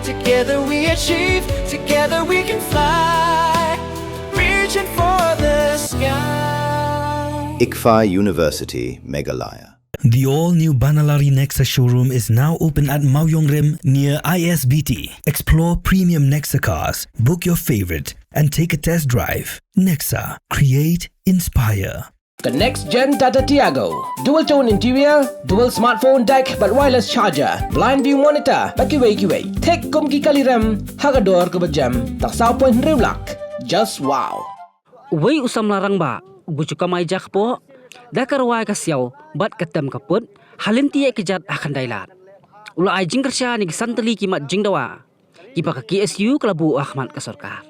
Together we achieve, together we can fly, reaching for the sky. ICFA University, Meghalaya. The all-new Banalari Nexa showroom is now open at Mawyongrim near ISBT. Explore premium Nexa cars, book your favorite, and take a test drive. Nexa. Create, inspire. The next-gen Tata Tiago. Dual-tone interior, dual smartphone deck but wireless charger, blind view monitor, bakiway. Tek kum ki kaliram, hagador ke bejam, tak sao point riulak. Just wow. Wei usam larang ba, bujuk kamai jak po. Dakar wai kasiau, bat ketem kaput, halin tiye kejat akan dailat. Ula ai jing kersya ni santeli kimat jing dawa. Kipa ka KSU kelabu Ahmad kasorkar.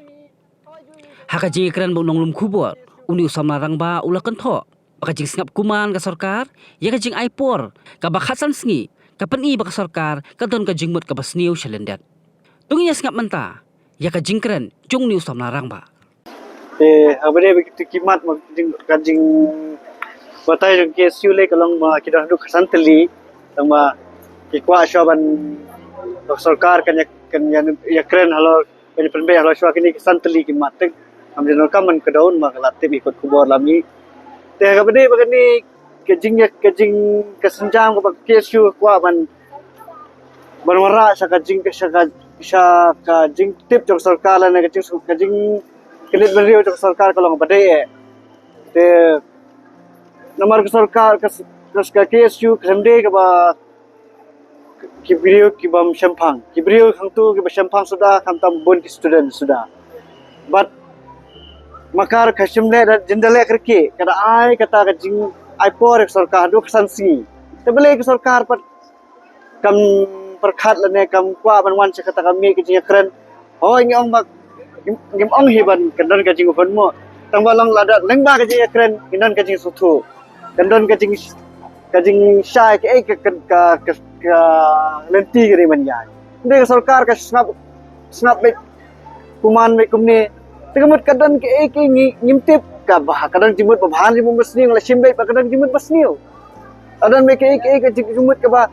Haka jing keren bu nonglum kubur. Uni usam larang ba ula kentho. Baka jing singap kuman kasorkar, ya ka jing aipor, ka bakhasan sngi, ka peni ba kasorkar, ka don ka jing mut ka basniu syalendat. Tunginya singap menta, ya ka jing keren, jung ni usam larang ba. Abade begitu kimat kajing batai jong KSU le kalong ma kidah duk santeli tama kikwa syaban sarkar kan ya keren halo kan penbe halo sywa kini santeli kimat tek amde kaman kedaun ma kalatib ikut kubur lami teh abade begini kajing kesenjang ke KSU kwa ban berwara sa kajing tip jong sarkar lan kajing kelit beriu jong sarkar kalong abade te nomor ke sarkar ke KSU KMD ke ba kibriu ki bam sempang kibriu hang tu ki ba sempang sudah kam tam bon ki student sudah but makar khashimle da jindale kerke kada ai kata ka jing ai por sarkar du ksansi tebele ke sarkar pat kam perkhat lane kam kwa ban wan kata kami ki jing keren oh ini ong bak ngim ong hiban kandan ka jing fon mo tang balang lada lengba ka jing keren kinan ka jing sutu kandon kajing syai ke lenti kiri manjai. Dia sarkar ka snap be kuman be kumni. Tegamut kadang ke ngimtip ka bah kadang jimut babhan jimut basni ngla simbe kadang jimut basni. Adan be ke jimut ka ba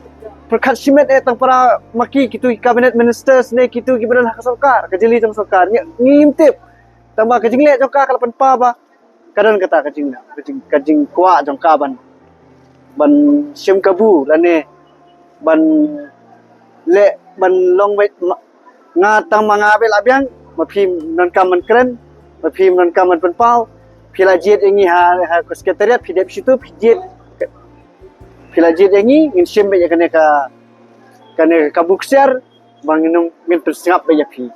perkhat simet tang para maki kitu cabinet ministers ne kitu gibran hak sarkar kajili jam sarkar ngimtip. Tambah kajing le joka kalapan pa ba kadang kata kajing kuat jong kaban ban sim kabu lane ban long wait ngatang mangabel abyang mapim non kaman keren mapim non kaman penpau pilajet ingi ha sekretariat pidep situ pijet pilajet ingi in sim be kane ka bukser bang inum min tersingap be yapi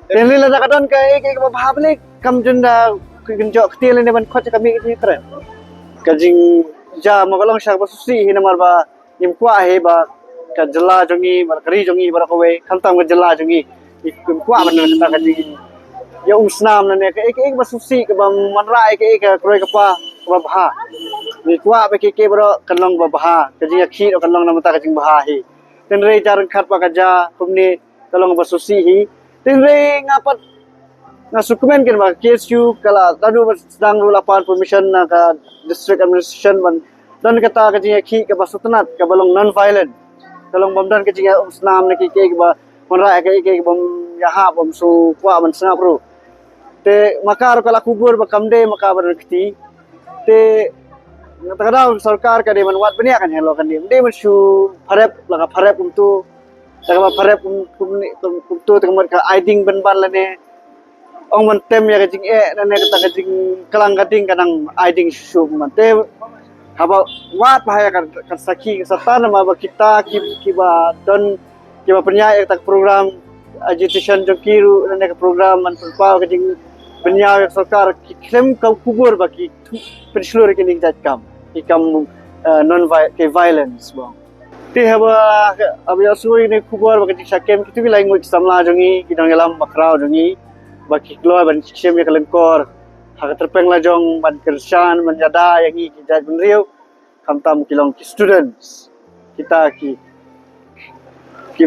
lele la kadon ka babhable kam junda kunjok kecil ni ban khot kami ni keren kajing ja magalong syak basusi hinamar ba imkwa he ba ka jela jongi bar kari jongi bar kowe khantam ka jela jongi imkwa ban kata kajing ya usnam ne ka ek basusi ka bang manrai ka kroi ka pa ba bha ni kwa be ke bro kanlong ba bha kajing akhi kanlong namata kajing bha he ten re jarang khat pa ka ja kumni kalong basusi hi ten re ngapat na sukumen kin ba KSU kala tadu sedang lapan permission na ka district administration ban dan kata ka jinga ki ka basutnat ka balong non violent kalong bamdan ka jinga usnam na ki ba manra ka bam yaha bam su kwa ban sna pro te makar kala kubur ba kamde maka berkti te kadang sarkar ka de man wat bani akan hello kan de man su pharep laga pharep untuk laga pharep untuk tegamar ka aiding ban ban lane ong man tem ya kajing nane kata kajing kelang gading kadang aiding syub man te haba wat bahaya kan saki satan ma ba kita kiba don kiba penyai tak program agitation jokiru nane program man pau kajing penyai sarkar klaim kau kubur bagi penseluruh kini jatcam ikam non violence bang te haba abya suai ne kubur bagi sakem kitu bi language samla jongi kidang elam bakrau jongi baki keluar ban sim ya kelengkor hak terpeng lajong ban kersan menjada yang i kita benriu kamtam kilong ki students kita ki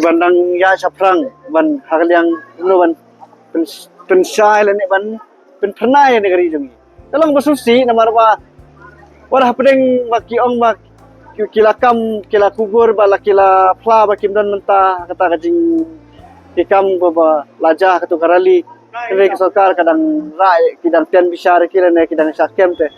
bandang ya saprang ban hak yang lu ban pensai le ne ban pen pernai negeri jongi tolong basusi namar ba warah pedeng baki ong bak kila kubur bala kila pla baki dan mentah kata kajing kikam baba lajah katu karali kene sarkar kadang rai kidang tian bisyar kirane kidang syakem te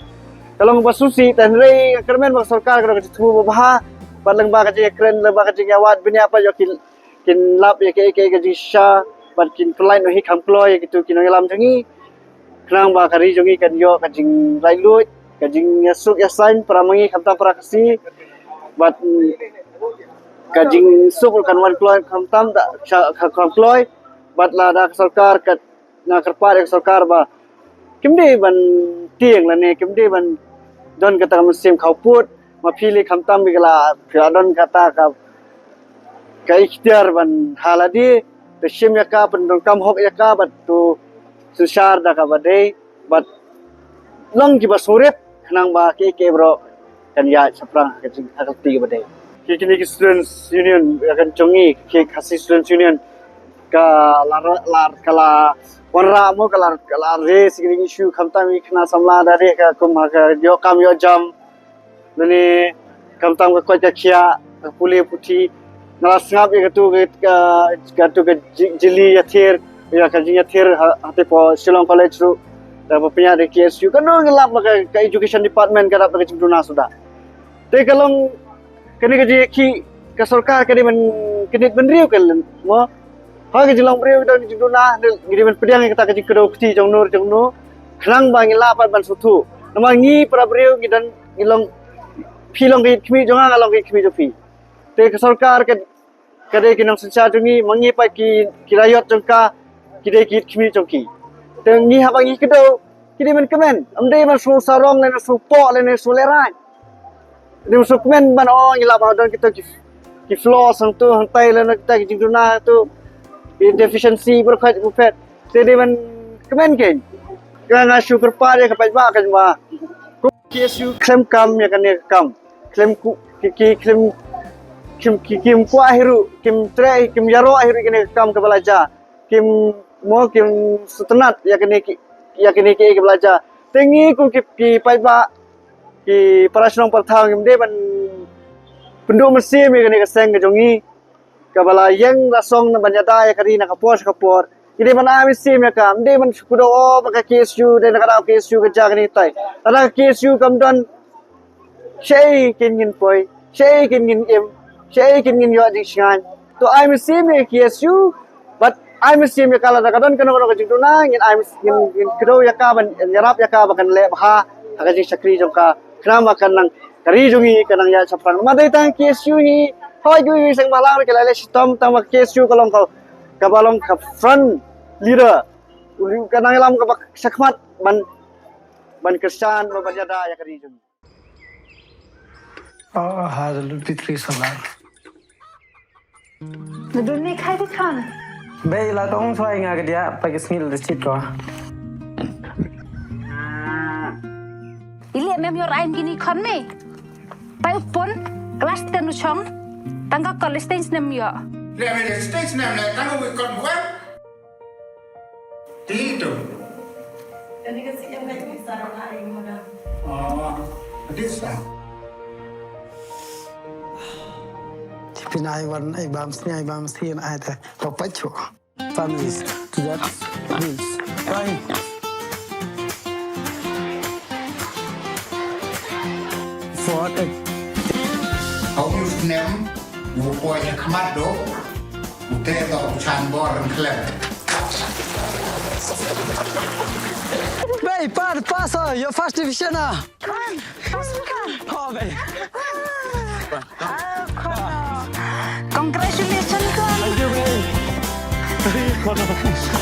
kalau basusi tan rei kermen bang sarkar kadang tu baba balang ba kaji kren ba kaji awat bini apa yo kin lap ya ke kaji sha ban kin klai no hi kamploy gitu kin ngalam jangi kerang ba kari jangi kan yo kaji rai lut kaji yasuk yasain pramangi kamta prakasi bat kajing suk kan wan kloy kamtam da kloy bat la da sarkar kat na karpar ek sarkar ba kimde ban tieng la ne kimde ban don kata musim khau put ma phili kamtam bigala phiadon kata ka kai ikhtiar ban haladi te shim ya ka pan kam hok ya ka bat tu sushar da ka badai bat long ki ba surit khnang ba ke bro kan ya saprang kajing hakati badai kini students union akan congi ke kasih students union ka lar kala wanra mo kala race kini issue kamta mi kena samla dari ka kum ka yo kam yo jam nani kamtam ka koja kia puli puti nala sngap ya katu ka jili yathir ya ka jing yathir hate po Shillong College ru da punya de KSU kan ngelap ka education department ka dapat ka cimduna sudah te kalong kini kaji ki ke sarkar kini menriu kan mo ha ke jilang riu dan jiduna gidi men pediang kita kaji kedo kti jongno khrang ba ngila pat ban sutu nama ngi pra riu gidan gilong philong gi khmi jonga ngalong gi khmi jopi te ke sarkar ke kade kinang sencha jongi mangi pa ki kirayot jongka kide ki khmi jongki te ngi ha ba ngi kedo kidi men kemen amde man su sarong le su po le su lerai dia masuk komen ban ngilap dan kita ki flaw sang tu hang tai la kita ki jingduna tu deficiency berkat bufet jadi ban komen ke kana sugar pa ya kapai ba kan ma KSU claim kam ya kan kam claim ku ki claim kim ku akhiru kim trai kim yaro akhiru kene kam ke belajar kim setenat ya kene ki belajar tengi ku ki pai ba ki parasnong perthang imde ban pendu mesti mi kene kaseng ke jongi kabala yang rasong na banyada ya kari na kapor ide man ami sim ya kam de man kudo maka KSU de na kada KSU ke jagni tai ada KSU kam don shei kin poi shei kin em shei kin yo ding shan to ami sim ya KSU but ami sim ya kala da kadon kana ka jingduna ngin ami ngin kudo ya ka ban yarap ya ka bakan le ha hagaji sakri jongka krama kanang kari jungi kanang ya sapran madai tang KSU hi hoi gui sang balang ke lele sistem tang KSU kalong kau kabalong ka front leader kanang lam ka sakmat ban kesan babajada ya kari jungi hazal pitri salar Naduni khai thích con bây là tong xoay nga cái dia pa kismil de chit ko Ili mem yor ain gini kon me Pai upon kelas tenu chong Tangga college stage nem yo Lẹ mày để stage này này tao bị còn web. Tí tu. Jadi kasi yang kayak bisa orang lain mana? This sao? pinai wan ai bam snyai bam sien ai ta to pacho families to that means right for the Ông như ném vụ coi như khăm mắt đó. Một thế đó chan bò rừng khlev. Bay, passa, your first division ah. Kon, pasok ka Oh, bay. Congratulations, Kon Thank you, bay.